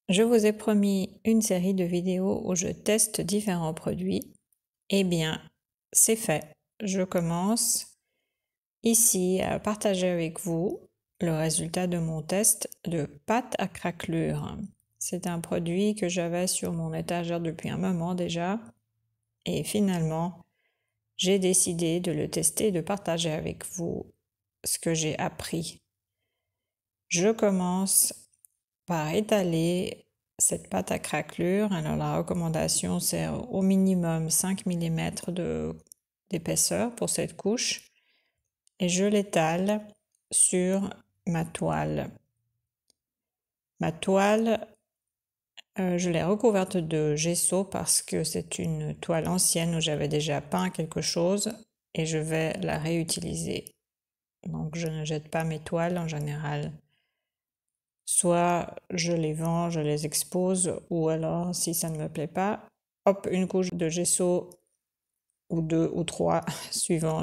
Je vous ai promis une série de vidéos où je teste différents produits. Eh bien, c'est fait. Je commence ici à partager avec vous le résultat de mon test de pâte à craquelure. C'est un produit que j'avais sur mon étagère depuis un moment déjà et finalement, j'ai décidé de le tester et de partager avec vous ce que j'ai appris. Je commence par étaler cette pâte à craquelure. Alors la recommandation, c'est au minimum 5 mm d'épaisseur pour cette couche. Et je l'étale sur ma toile. Ma toile, je l'ai recouverte de gesso parce que c'est une toile ancienne où j'avais déjà peint quelque chose et je vais la réutiliser. Donc je ne jette pas mes toiles en général. Soit je les vends, je les expose, ou alors si ça ne me plaît pas, hop, une couche de gesso ou deux ou trois, suivant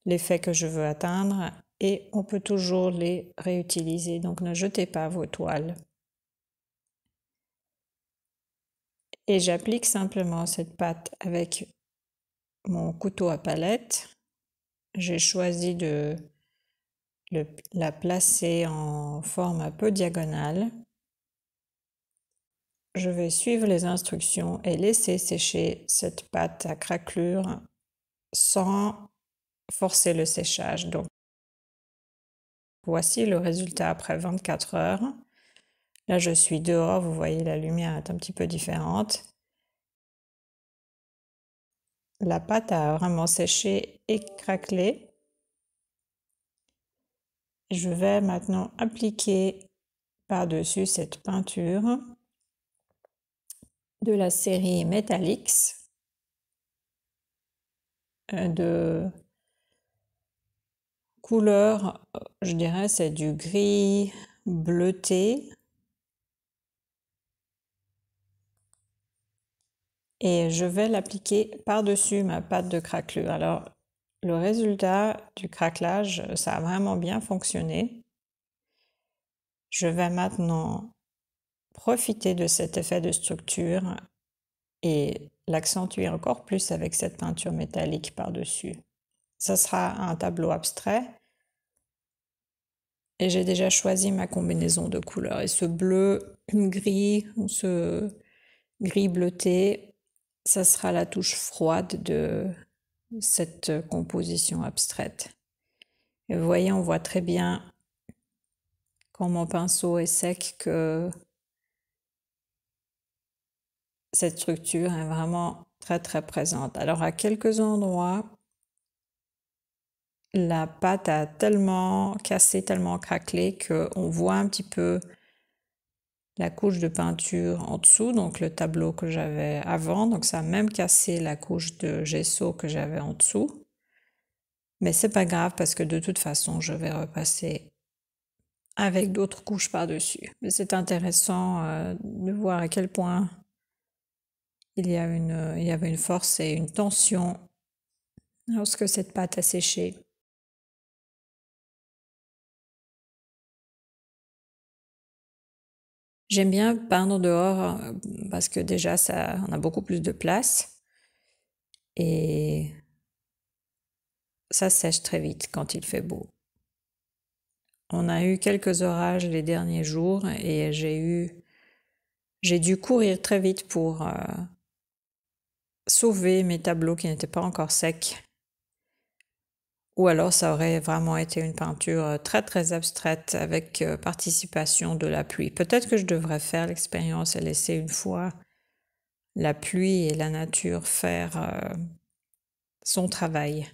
l'effet que je veux atteindre, et on peut toujours les réutiliser. Donc ne jetez pas vos toiles. Et j'applique simplement cette pâte avec mon couteau à palette. J'ai choisi de la placer en forme un peu diagonale. Je vais suivre les instructions et laisser sécher cette pâte à craquelure sans forcer le séchage. Donc, voici le résultat après 24 heures. Là, je suis dehors, vous voyez, la lumière est un petit peu différente. La pâte a vraiment séché et craquelé. Je vais maintenant appliquer par-dessus cette peinture de la série Metallics de couleur, je dirais, c'est du gris bleuté. Et je vais l'appliquer par-dessus ma pâte de craquelure. Alors, le résultat du craquelage, ça a vraiment bien fonctionné. Je vais maintenant profiter de cet effet de structure et l'accentuer encore plus avec cette peinture métallique par-dessus. Ça sera un tableau abstrait et j'ai déjà choisi ma combinaison de couleurs. Et ce bleu gris ou ce gris bleuté, ça sera la touche froide de cette composition abstraite. Et vous voyez, on voit très bien quand mon pinceau est sec que cette structure est vraiment très très présente. Alors à quelques endroits, la pâte a tellement cassé, tellement craquelé qu'on voit un petit peu la couche de peinture en dessous, donc le tableau que j'avais avant. Donc ça a même cassé la couche de gesso que j'avais en dessous. Mais c'est pas grave parce que de toute façon, je vais repasser avec d'autres couches par-dessus. Mais c'est intéressant de voir à quel point il y avait une force et une tension lorsque cette pâte a séché. J'aime bien peindre dehors parce que déjà on a beaucoup plus de place et ça sèche très vite quand il fait beau. On a eu quelques orages les derniers jours et j'ai dû courir très vite pour sauver mes tableaux qui n'étaient pas encore secs. Ou alors ça aurait vraiment été une peinture très très abstraite avec participation de la pluie. Peut-être que je devrais faire l'expérience et laisser une fois la pluie et la nature faire son travail.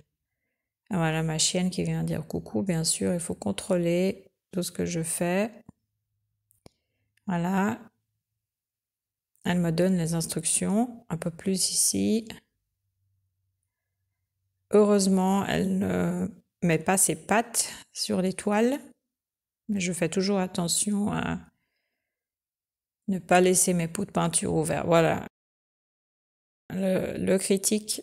Voilà ma chienne qui vient dire coucou, bien sûr, il faut contrôler tout ce que je fais. Voilà. Elle me donne les instructions, un peu plus ici. Heureusement, elle ne met pas ses pattes sur les toiles, mais je fais toujours attention à ne pas laisser mes pots de peinture ouverts. Voilà. Le critique,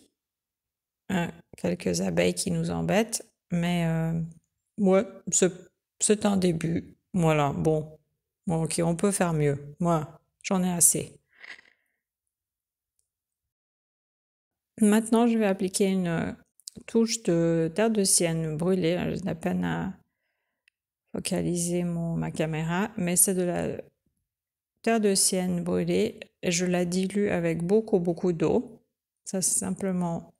quelques abeilles qui nous embêtent, mais ouais, c'est un début. Voilà, bon. Bon, ok, on peut faire mieux. Moi, j'en ai assez. Maintenant, je vais appliquer une touche de terre de sienne brûlée. J'ai de la peine à focaliser ma caméra, mais c'est de la terre de sienne brûlée et je la dilue avec beaucoup d'eau. Ça, c'est simplement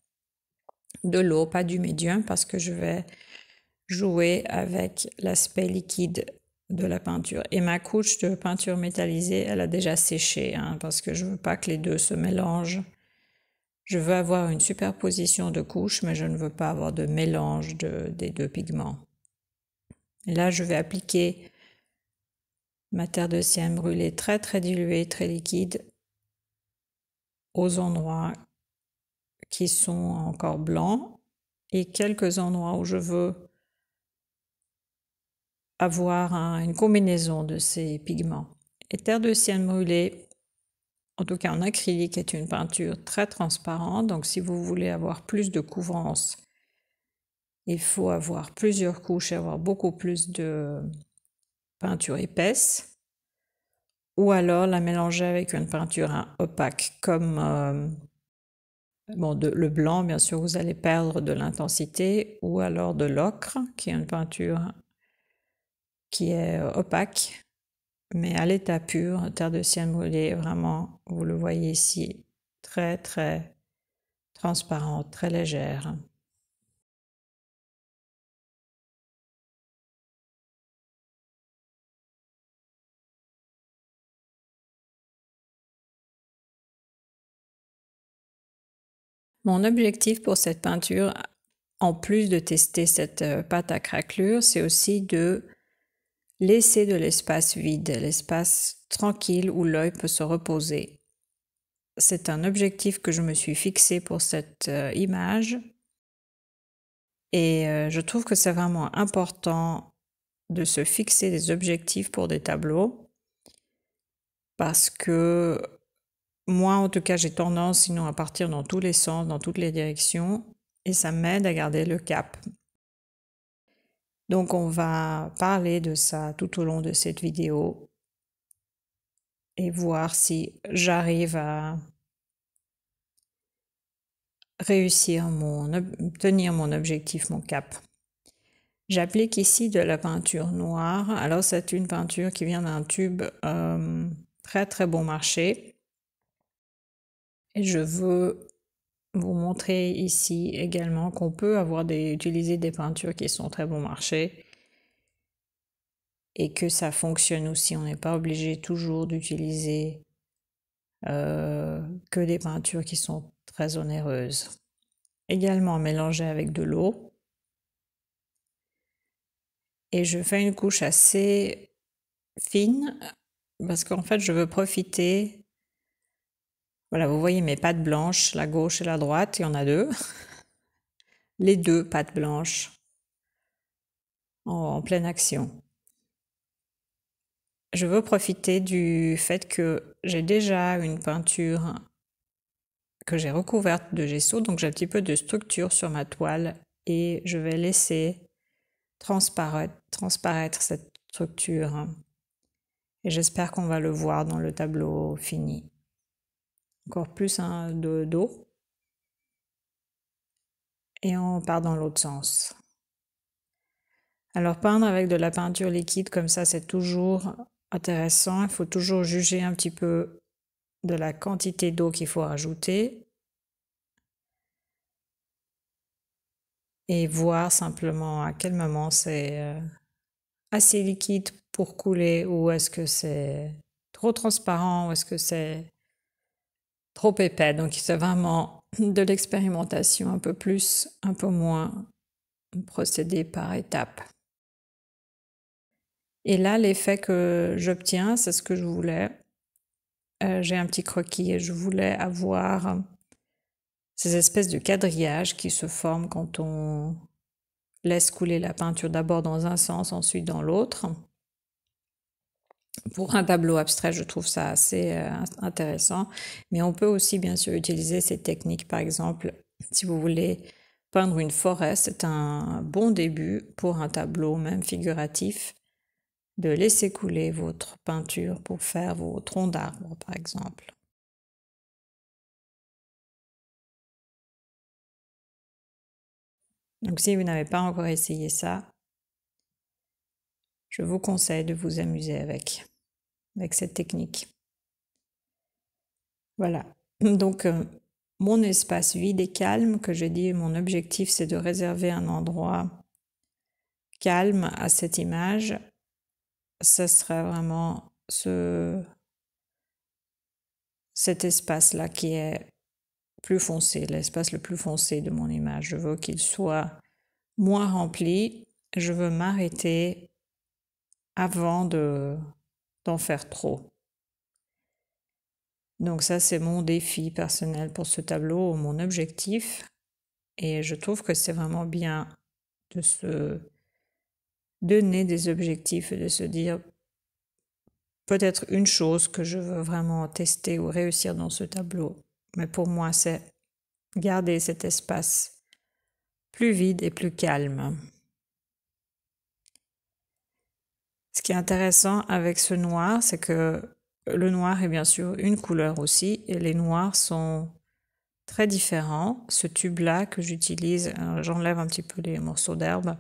de l'eau, pas du médium, parce que je vais jouer avec l'aspect liquide de la peinture. Et ma couche de peinture métallisée, elle a déjà séché, hein, parce que je veux pas que les deux se mélangent. Je veux avoir une superposition de couches, mais je ne veux pas avoir de mélange des deux pigments. Et là, je vais appliquer ma terre de sienne brûlée très diluée, très liquide aux endroits qui sont encore blancs et quelques endroits où je veux avoir une combinaison de ces pigments. Et terre de sienne brûlée, en tout cas en acrylique, est une peinture très transparente. Donc si vous voulez avoir plus de couvrance, il faut avoir plusieurs couches et avoir beaucoup plus de peinture épaisse. Ou alors la mélanger avec une peinture opaque comme le blanc, bien sûr, vous allez perdre de l'intensité, ou alors de l'ocre, qui est une peinture qui est opaque, mais à l'état pur, terre de sienne brûlée, vraiment, vous le voyez ici, très transparente, très légère. Mon objectif pour cette peinture, en plus de tester cette pâte à craquelure, c'est aussi de laisser de l'espace vide, l'espace tranquille où l'œil peut se reposer. C'est un objectif que je me suis fixé pour cette image et je trouve que c'est vraiment important de se fixer des objectifs pour des tableaux parce que moi, en tout cas, j'ai tendance sinon à partir dans tous les sens, dans toutes les directions et ça m'aide à garder le cap. Donc on va parler de ça tout au long de cette vidéo et voir si j'arrive à réussir tenir mon objectif, mon cap. J'applique ici de la peinture noire. Alors c'est une peinture qui vient d'un tube très bon marché. Et je veux vous montrer ici également qu'on peut utiliser des peintures qui sont très bon marché et que ça fonctionne aussi. On n'est pas obligé toujours d'utiliser que des peintures qui sont très onéreuses. Également mélangées avec de l'eau. Et je fais une couche assez fine parce qu'en fait je veux profiter. Voilà, vous voyez mes pattes blanches, la gauche et la droite, il y en a deux. Les deux pattes blanches en pleine action. Je veux profiter du fait que j'ai déjà une peinture que j'ai recouverte de gesso, donc j'ai un petit peu de structure sur ma toile et je vais laisser transparaître cette structure. Et j'espère qu'on va le voir dans le tableau fini. Encore plus d'eau. Et on part dans l'autre sens. Alors peindre avec de la peinture liquide comme ça, c'est toujours intéressant. Il faut toujours juger un petit peu de la quantité d'eau qu'il faut rajouter et voir simplement à quel moment c'est assez liquide pour couler ou est-ce que c'est trop transparent ou est-ce que c'est trop épais. Donc c'est vraiment de l'expérimentation, un peu plus, un peu moins, procéder par étapes. Et là, l'effet que j'obtiens, c'est ce que je voulais. J'ai un petit croquis et je voulais avoir ces espèces de quadrillages qui se forment quand on laisse couler la peinture d'abord dans un sens, ensuite dans l'autre. Pour un tableau abstrait, je trouve ça assez intéressant. Mais on peut aussi bien sûr utiliser ces techniques. Par exemple, si vous voulez peindre une forêt, c'est un bon début pour un tableau, même figuratif, de laisser couler votre peinture pour faire vos troncs d'arbres, par exemple. Donc si vous n'avez pas encore essayé ça, je vous conseille de vous amuser avec cette technique. Voilà. Donc mon espace vide et calme, que j'ai dit, mon objectif c'est de réserver un endroit calme à cette image. Ce serait vraiment cet espace-là qui est plus foncé, l'espace le plus foncé de mon image. Je veux qu'il soit moins rempli. Je veux m'arrêter avant d'en faire trop. Donc ça, c'est mon défi personnel pour ce tableau, mon objectif. Et je trouve que c'est vraiment bien de se donner des objectifs et de se dire peut-être une chose que je veux vraiment tester ou réussir dans ce tableau. Mais pour moi, c'est garder cet espace plus vide et plus calme. Ce qui est intéressant avec ce noir, c'est que le noir est bien sûr une couleur aussi, et les noirs sont très différents. Ce tube-là que j'utilise, j'enlève un petit peu les morceaux d'herbe,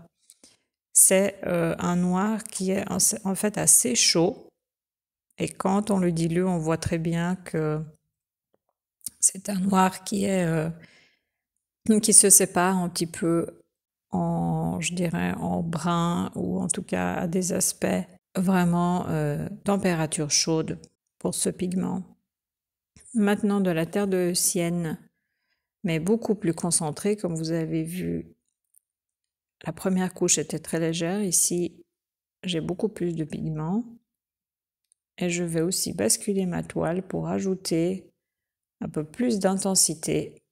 c'est un noir qui est en fait assez chaud, et quand on le dilue, on voit très bien que c'est un noir qui se sépare un petit peu je dirais, en brun, ou en tout cas à des aspects vraiment température chaude pour ce pigment. Maintenant de la terre de sienne, mais beaucoup plus concentrée, comme vous avez vu. La première couche était très légère, ici j'ai beaucoup plus de pigment. Et je vais aussi basculer ma toile pour ajouter un peu plus d'intensité.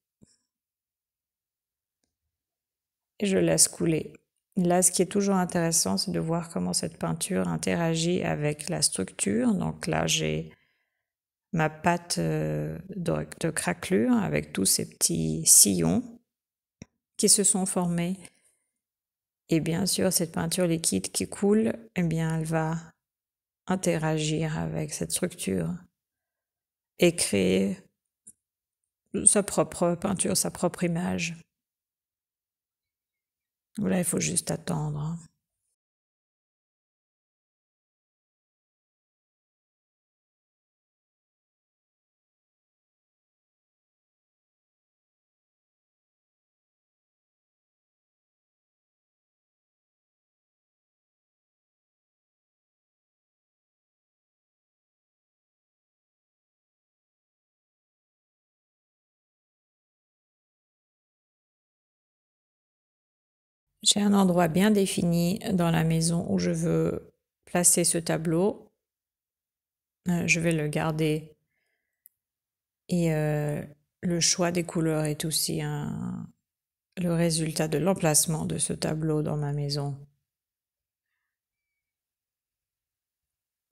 Et je laisse couler. Là, ce qui est toujours intéressant, c'est de voir comment cette peinture interagit avec la structure. Donc là, j'ai ma pâte de craquelure avec tous ces petits sillons qui se sont formés. Et bien sûr, cette peinture liquide qui coule, eh bien, elle va interagir avec cette structure et créer sa propre peinture, sa propre image. Là, il faut juste attendre. J'ai un endroit bien défini dans la maison où je veux placer ce tableau. Je vais le garder. Et le choix des couleurs est aussi le résultat de l'emplacement de ce tableau dans ma maison.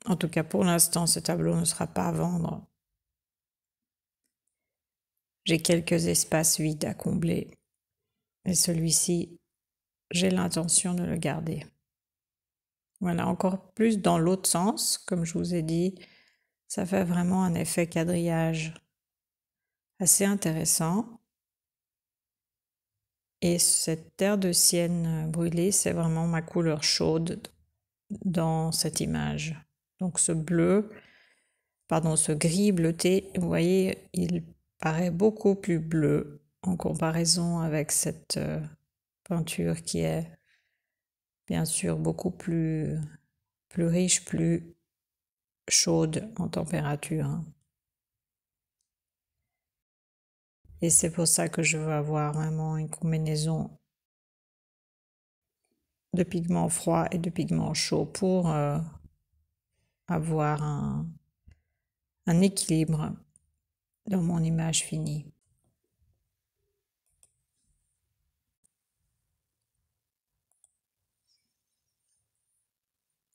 En tout cas, pour l'instant, ce tableau ne sera pas à vendre. J'ai quelques espaces vides à combler. Et celui-ci, j'ai l'intention de le garder. Voilà, encore plus dans l'autre sens, comme je vous ai dit, ça fait vraiment un effet quadrillage assez intéressant. Et cette terre de sienne brûlée, c'est vraiment ma couleur chaude dans cette image. Donc ce gris bleuté, vous voyez, il paraît beaucoup plus bleu en comparaison avec cette peinture qui est bien sûr beaucoup plus riche, plus chaude en température. Et c'est pour ça que je veux avoir vraiment une combinaison de pigments froids et de pigments chauds pour avoir un équilibre dans mon image finie.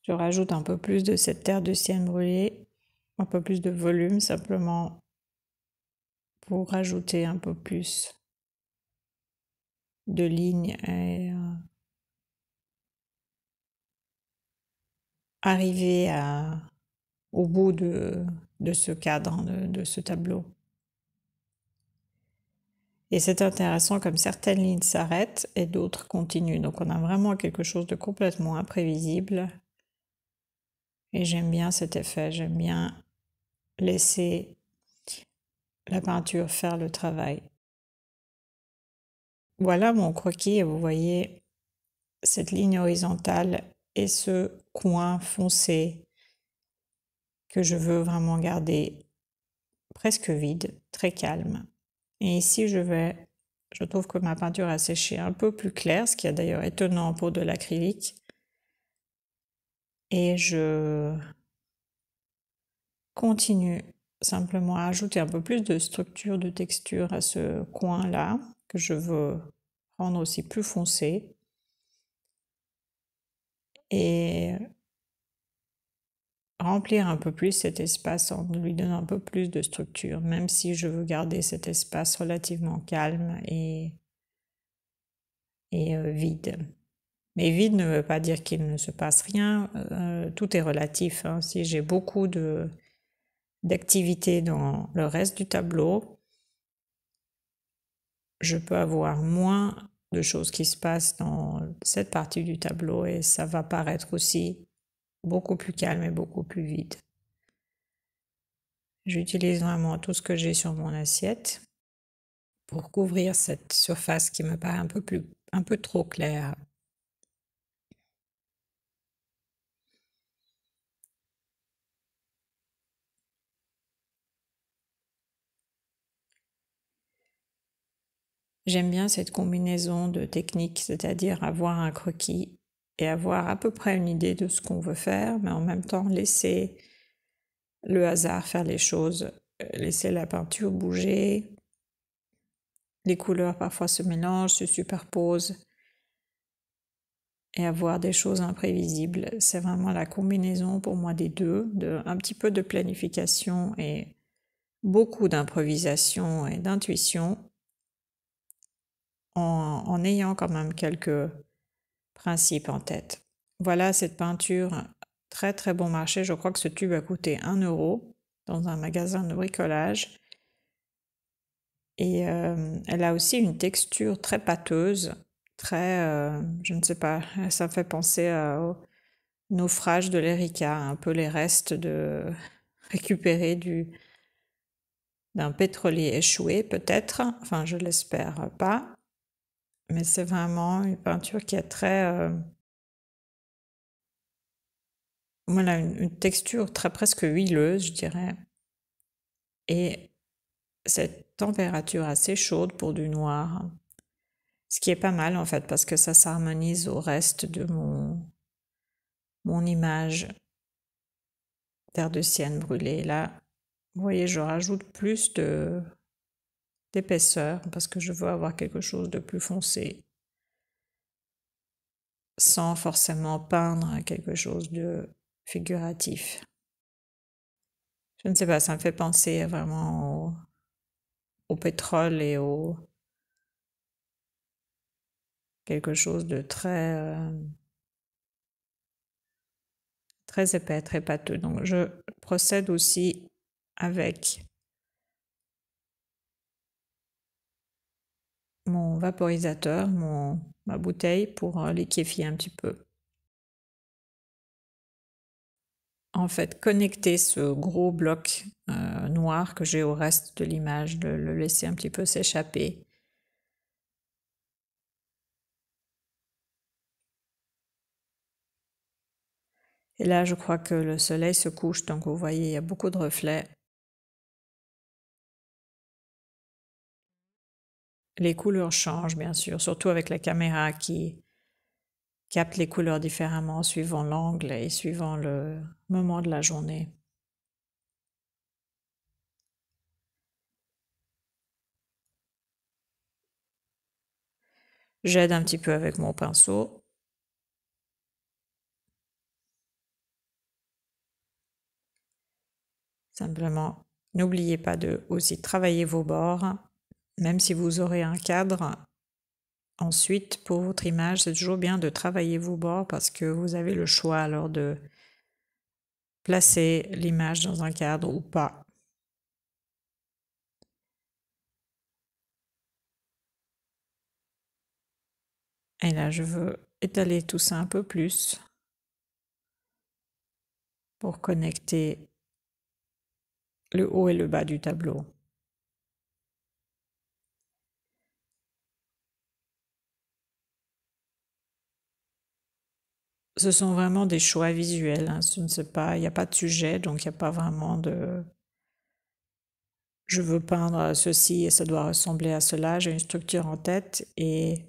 Je rajoute un peu plus de cette terre de sienne brûlée, un peu plus de volume simplement pour rajouter un peu plus de lignes et arriver au bout de ce cadre, de ce tableau. Et c'est intéressant comme certaines lignes s'arrêtent et d'autres continuent. Donc on a vraiment quelque chose de complètement imprévisible. Et j'aime bien cet effet, j'aime bien laisser la peinture faire le travail. Voilà mon croquis et vous voyez cette ligne horizontale et ce coin foncé que je veux vraiment garder presque vide, très calme. Et ici je trouve que ma peinture a séché un peu plus clair, ce qui est d'ailleurs étonnant pour de l'acrylique. Et je continue simplement à ajouter un peu plus de structure, de texture à ce coin-là, que je veux rendre aussi plus foncé. Et remplir un peu plus cet espace en lui donnant un peu plus de structure, même si je veux garder cet espace relativement calme et vide. Mais vide ne veut pas dire qu'il ne se passe rien, tout est relatif, hein. Si j'ai beaucoup d'activité dans le reste du tableau, je peux avoir moins de choses qui se passent dans cette partie du tableau et ça va paraître aussi beaucoup plus calme et beaucoup plus vide. J'utilise vraiment tout ce que j'ai sur mon assiette pour couvrir cette surface qui me paraît un peu trop claire. J'aime bien cette combinaison de techniques, c'est-à-dire avoir un croquis et avoir à peu près une idée de ce qu'on veut faire, mais en même temps laisser le hasard faire les choses, laisser la peinture bouger, les couleurs parfois se mélangent, se superposent et avoir des choses imprévisibles. C'est vraiment la combinaison pour moi des deux, un petit peu de planification et beaucoup d'improvisation et d'intuition en ayant quand même quelques principes en tête. Voilà cette peinture, très très bon marché. Je crois que ce tube a coûté 1 euro dans un magasin de bricolage. Et elle a aussi une texture très pâteuse, très, je ne sais pas, ça me fait penser au naufrage de l'Erika, un peu les restes récupérés d'un pétrolier échoué peut-être, enfin je l'espère pas, mais c'est vraiment une peinture qui est très, voilà, une texture très presque huileuse, je dirais, et cette température assez chaude pour du noir, ce qui est pas mal en fait parce que ça s'harmonise au reste de mon image terre de sienne brûlée. Là, vous voyez, je rajoute plus d'épaisseur parce que je veux avoir quelque chose de plus foncé sans forcément peindre quelque chose de figuratif. Je ne sais pas, ça me fait penser vraiment au pétrole et au quelque chose de très épais, très pâteux. Donc je procède aussi avec mon vaporisateur, ma bouteille pour liquéfier un petit peu. En fait, connecter ce gros bloc noir que j'ai au reste de l'image, de le laisser un petit peu s'échapper. Et là, je crois que le soleil se couche, donc vous voyez, il y a beaucoup de reflets. Les couleurs changent, bien sûr, surtout avec la caméra qui capte les couleurs différemment suivant l'angle et suivant le moment de la journée. J'aide un petit peu avec mon pinceau. Simplement, n'oubliez pas de aussi travailler vos bords, même si vous aurez un cadre. Ensuite, pour votre image, c'est toujours bien de travailler vos bords parce que vous avez le choix alors de placer l'image dans un cadre ou pas. Et là, je veux étaler tout ça un peu plus pour connecter le haut et le bas du tableau. Ce sont vraiment des choix visuels, hein. Il n'y a pas de sujet, donc il n'y a pas vraiment de je veux peindre ceci et ça doit ressembler à cela. J'ai une structure en tête et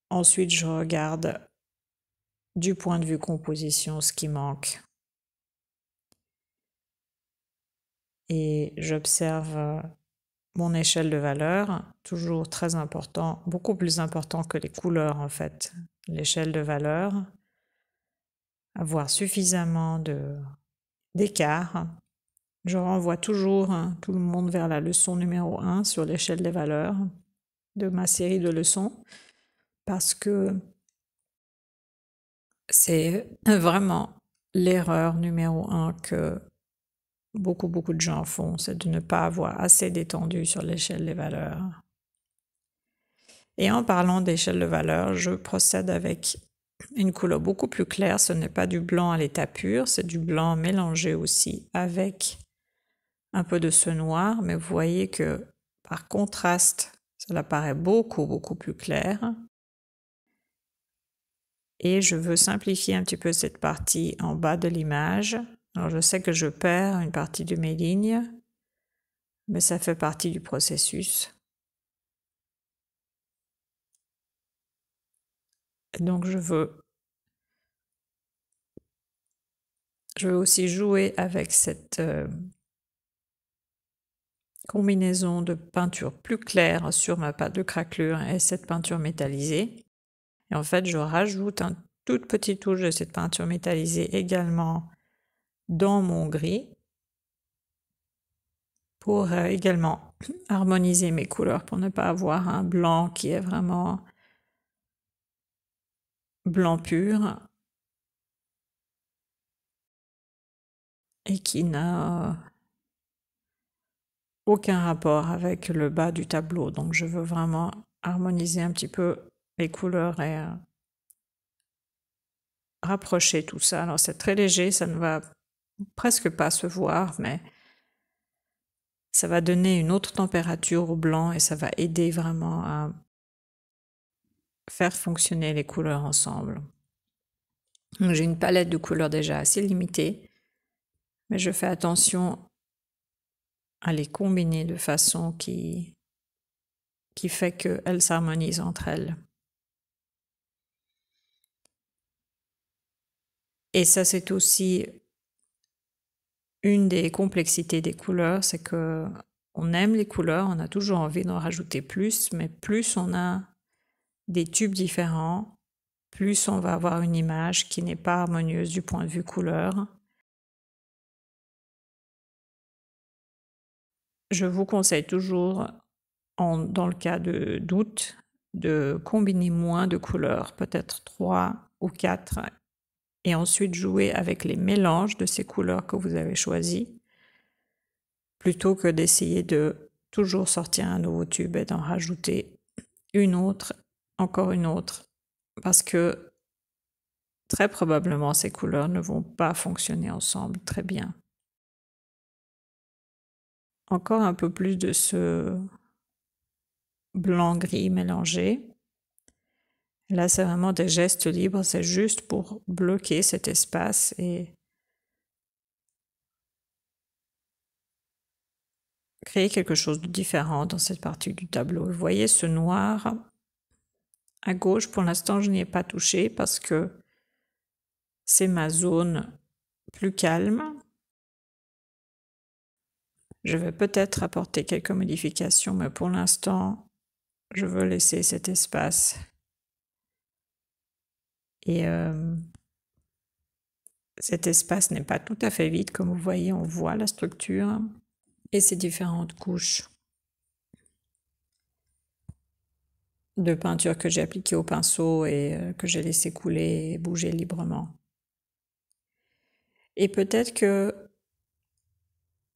ensuite je regarde du point de vue composition ce qui manque. Et j'observe mon échelle de valeur, toujours très important, beaucoup plus important que les couleurs en fait. L'échelle de valeur, avoir suffisamment d'écart. Je renvoie toujours tout le monde vers la leçon numéro 1 sur l'échelle des valeurs de ma série de leçons parce que c'est vraiment l'erreur numéro 1 que beaucoup de gens font, c'est de ne pas avoir assez d'étendue sur l'échelle des valeurs. Et en parlant d'échelle de valeur, je procède avec une couleur beaucoup plus claire. Ce n'est pas du blanc à l'état pur, c'est du blanc mélangé aussi avec un peu de ce noir, mais vous voyez que par contraste, cela paraît beaucoup plus clair. Et je veux simplifier un petit peu cette partie en bas de l'image. Alors je sais que je perds une partie de mes lignes, mais ça fait partie du processus. Et donc je veux aussi jouer avec cette combinaison de peinture plus claire sur ma pâte de craquelure et cette peinture métallisée. Et en fait, je rajoute une toute petite touche de cette peinture métallisée également dans mon gris pour également harmoniser mes couleurs, pour ne pas avoir un blanc qui est vraiment blanc pur et qui n'a aucun rapport avec le bas du tableau. Donc je veux vraiment harmoniser un petit peu les couleurs et rapprocher tout ça. Alors c'est très léger, ça ne va presque pas se voir, mais ça va donner une autre température au blanc et ça va aider vraiment à faire fonctionner les couleurs ensemble. J'ai une palette de couleurs déjà assez limitée, mais je fais attention à les combiner de façon qui fait qu'elles s'harmonisent entre elles. Et ça, c'est aussi une des complexités des couleurs, c'est que on aime les couleurs, on a toujours envie d'en rajouter plus, mais plus on a des tubes différents, plus on va avoir une image qui n'est pas harmonieuse du point de vue couleur. Je vous conseille toujours, dans le cas de doute, de combiner moins de couleurs, peut-être 3 ou 4, et ensuite jouer avec les mélanges de ces couleurs que vous avez choisies, plutôt que d'essayer de toujours sortir un nouveau tube et d'en rajouter une autre, encore une autre, parce que très probablement ces couleurs ne vont pas fonctionner ensemble très bien. Encore un peu plus de ce blanc-gris mélangé. Là, c'est vraiment des gestes libres, c'est juste pour bloquer cet espace et créer quelque chose de différent dans cette partie du tableau. Vous voyez ce noir à gauche, pour l'instant, je n'y ai pas touché parce que c'est ma zone plus calme. Je vais peut-être apporter quelques modifications, mais pour l'instant, je veux laisser cet espace. Et cet espace n'est pas tout à fait vide, comme vous voyez, on voit la structure et ces différentes couches de peinture que j'ai appliquées au pinceau et que j'ai laissé couler et bouger librement. Et peut-être que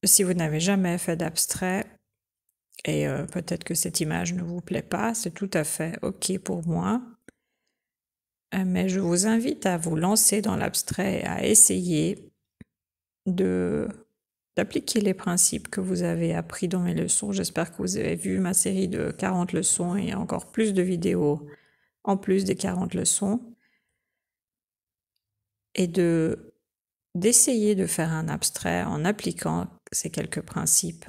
si vous n'avez jamais fait d'abstrait, et peut-être que cette image ne vous plaît pas, c'est tout à fait OK pour moi. Mais je vous invite à vous lancer dans l'abstrait, à essayer d'appliquer les principes que vous avez appris dans mes leçons. J'espère que vous avez vu ma série de 40 leçons et encore plus de vidéos en plus des 40 leçons. Et d'essayer de faire un abstrait en appliquant ces quelques principes.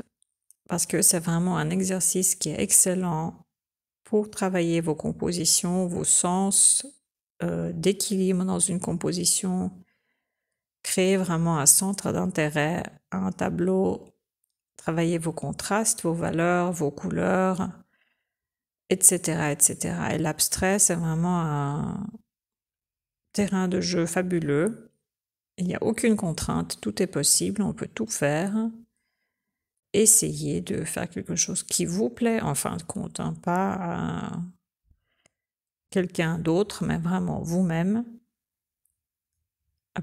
Parce que c'est vraiment un exercice qui est excellent pour travailler vos compositions, vos sens d'équilibre dans une composition, créer vraiment un centre d'intérêt, un tableau, travailler vos contrastes, vos valeurs, vos couleurs, etc., etc. Et l'abstrait, c'est vraiment un terrain de jeu fabuleux. Il n'y a aucune contrainte, tout est possible, on peut tout faire. Essayez de faire quelque chose qui vous plaît, en fin de compte, hein, pas à quelqu'un d'autre, mais vraiment vous-même,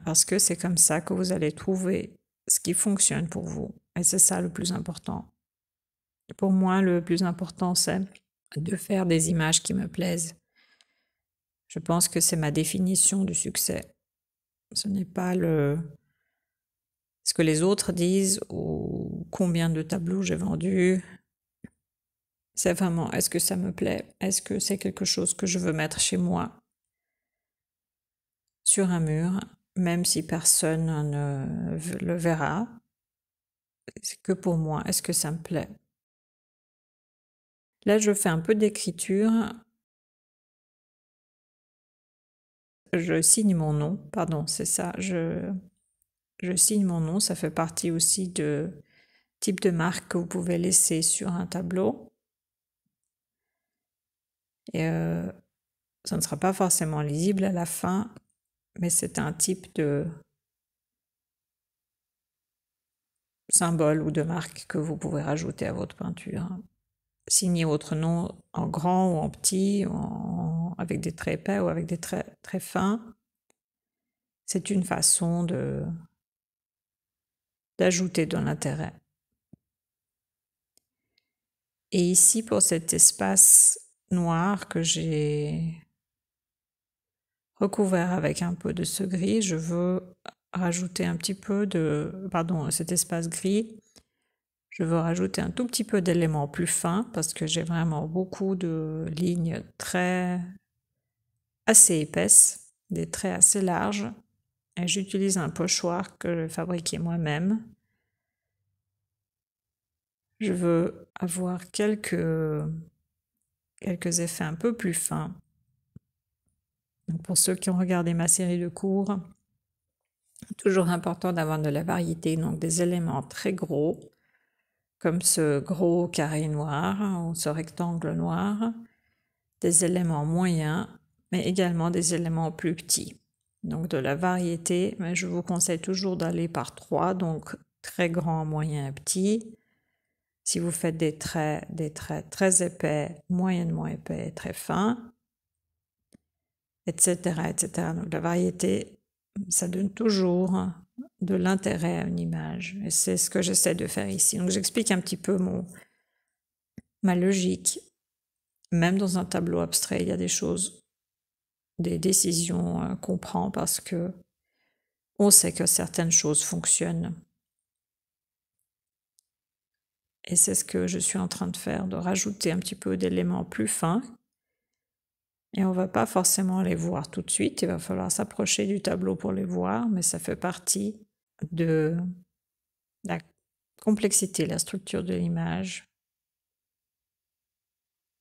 parce que c'est comme ça que vous allez trouver ce qui fonctionne pour vous. Et c'est ça le plus important. Pour moi, le plus important, c'est de faire des images qui me plaisent. Je pense que c'est ma définition du succès. Ce n'est pas ce que les autres disent ou combien de tableaux j'ai vendus. C'est vraiment, est-ce que ça me plaît? Est-ce que c'est quelque chose que je veux mettre chez moi, sur un mur, même si personne ne le verra? C'est que pour moi, est-ce que ça me plaît? Là, je fais un peu d'écriture. Je signe mon nom, pardon, c'est ça. Je signe mon nom, ça fait partie aussi de type de marque que vous pouvez laisser sur un tableau. Et ça ne sera pas forcément lisible à la fin, mais c'est un type de symbole ou de marque que vous pouvez rajouter à votre peinture. Signez votre nom en grand ou en petit, avec des traits épais ou avec des traits très fins. C'est une façon d'ajouter de l'intérêt. Et ici, pour cet espace noir que j'ai recouvert avec un peu de ce gris, je veux rajouter un petit peu cet espace gris, je veux rajouter un tout petit peu d'éléments plus fins parce que j'ai vraiment beaucoup de lignes assez épaisses, des traits assez larges. Et j'utilise un pochoir que j'ai fabriqué moi-même. Je veux avoir quelques effets un peu plus fins. Donc pour ceux qui ont regardé ma série de cours, toujours important d'avoir de la variété, donc des éléments très gros, comme ce gros carré noir ou ce rectangle noir, des éléments moyens, mais également des éléments plus petits. Donc de la variété, mais je vous conseille toujours d'aller par 3, donc très grand, moyen et petit. Si vous faites des traits très épais, moyennement épais et très fins, etc., etc. Donc la variété, ça donne toujours de l'intérêt à une image. Et c'est ce que j'essaie de faire ici. Donc j'explique un petit peu ma logique. Même dans un tableau abstrait, il y a des choses, des décisions qu'on prend parce que on sait que certaines choses fonctionnent. Et c'est ce que je suis en train de faire, de rajouter un petit peu d'éléments plus fins. Et on ne va pas forcément les voir tout de suite, il va falloir s'approcher du tableau pour les voir, mais ça fait partie de la complexité, la structure de l'image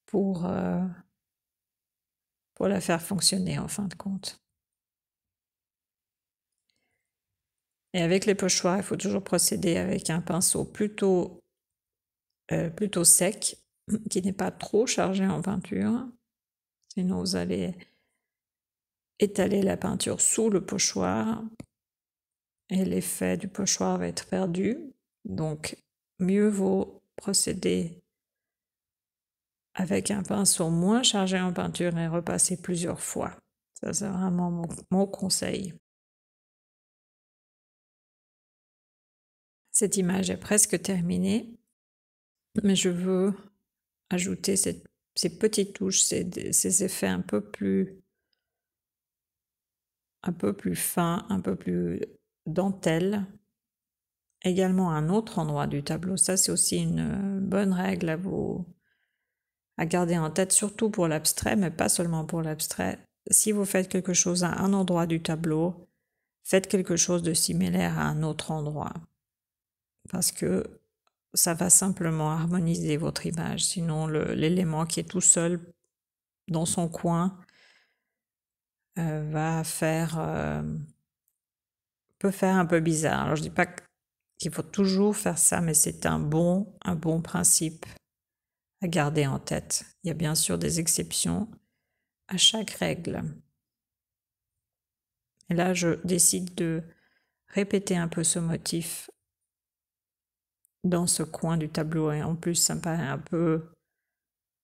pour la faire fonctionner en fin de compte. Et avec les pochoirs, il faut toujours procéder avec un pinceau plutôt sec, qui n'est pas trop chargé en peinture. Sinon, vous allez étaler la peinture sous le pochoir et l'effet du pochoir va être perdu. Donc, mieux vaut procéder avec un pinceau moins chargé en peinture et repasser plusieurs fois. Ça, c'est vraiment mon conseil. Cette image est presque terminée, mais je veux ajouter ces petites touches, ces effets un peu plus fins, un peu plus dentelle. Également à un autre endroit du tableau. Ça, c'est aussi une bonne règle à garder en tête, surtout pour l'abstrait, mais pas seulement pour l'abstrait. Si vous faites quelque chose à un endroit du tableau, faites quelque chose de similaire à un autre endroit. Parce que ça va simplement harmoniser votre image. Sinon, l'élément qui est tout seul dans son coin peut faire un peu bizarre. Alors, je dis pas qu'il faut toujours faire ça, mais c'est un bon principe à garder en tête. Il y a bien sûr des exceptions à chaque règle. Et là, je décide de répéter un peu ce motif dans ce coin du tableau. Et en plus, ça me paraît un peu,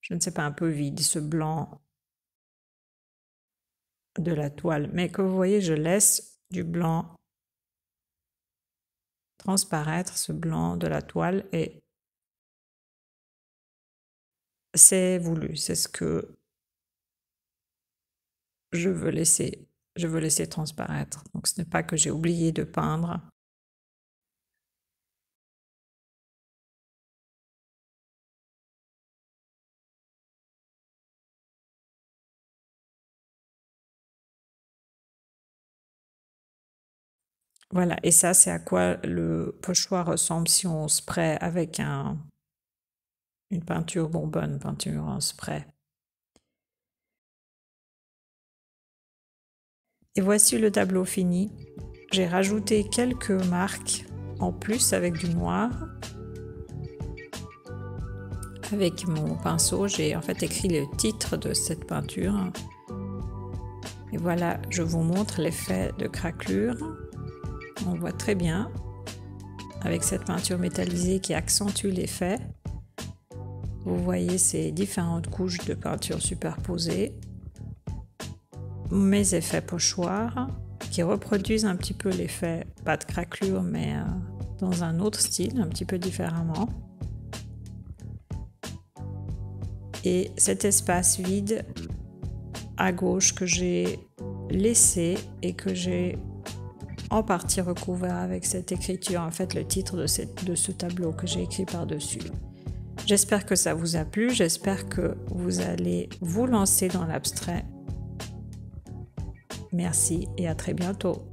je ne sais pas, un peu vide, ce blanc de la toile. Mais que vous voyez, je laisse du blanc transparaître, ce blanc de la toile, et c'est voulu, c'est ce que je veux laisser transparaître. Donc ce n'est pas que j'ai oublié de peindre. Voilà, et ça, c'est à quoi le pochoir ressemble si on spray avec une peinture bonbonne, peinture en spray. Et voici le tableau fini. J'ai rajouté quelques marques en plus avec du noir. Avec mon pinceau, j'ai en fait écrit le titre de cette peinture. Et voilà, je vous montre l'effet de craquelure. On voit très bien avec cette peinture métallisée qui accentue l'effet. Vous voyez ces différentes couches de peinture superposées. Mes effets pochoirs qui reproduisent un petit peu l'effet, pas de craquelure, mais dans un autre style, un petit peu différemment. Et cet espace vide à gauche que j'ai laissé et que j'ai en partie recouvert avec cette écriture, en fait le titre de ce tableau que j'ai écrit par-dessus. J'espère que ça vous a plu, j'espère que vous allez vous lancer dans l'abstrait. Merci et à très bientôt.